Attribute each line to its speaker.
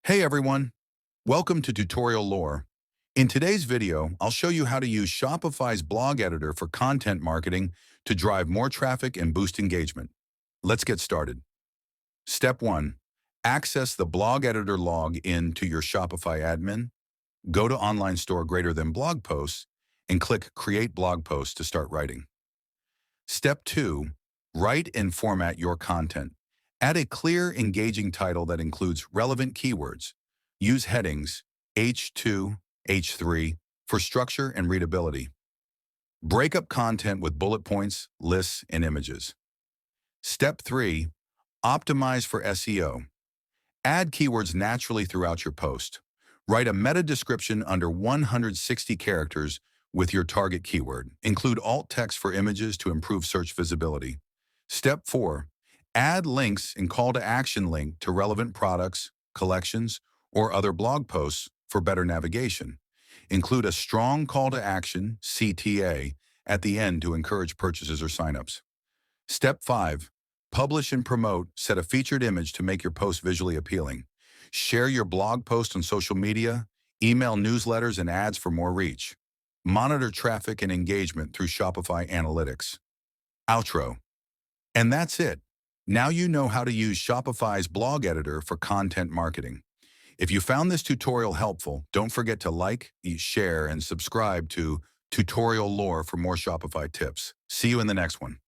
Speaker 1: Hey everyone, welcome to Tutorial Lore. In today's video, I'll show you how to use Shopify's blog editor for content marketing to drive more traffic and boost engagement. Let's get started. Step 1. Access the blog editor log in to your Shopify admin. Go to Online Store greater than blog posts and click Create Blog Post to start writing. Step 2. Write and format your content. Add a clear, engaging title that includes relevant keywords. Use headings H2, H3 for structure and readability. Break up content with bullet points, lists, and images. Step 3. Optimize for SEO. Add keywords naturally throughout your post. Write a meta description under 160 characters with your target keyword. Include alt text for images to improve search visibility. Step 4. Add links and call to action link to relevant products, collections, or other blog posts for better navigation. Include a strong call to action, CTA, at the end to encourage purchases or signups. Step 5. Publish and promote. Set a featured image to make your post visually appealing. Share your blog post on social media, email newsletters and ads for more reach. Monitor traffic and engagement through Shopify Analytics. Outro. And that's it. Now you know how to use Shopify's blog editor for content marketing. If you found this tutorial helpful, don't forget to like, share, and subscribe to Tutorial Lore for more Shopify tips. See you in the next one.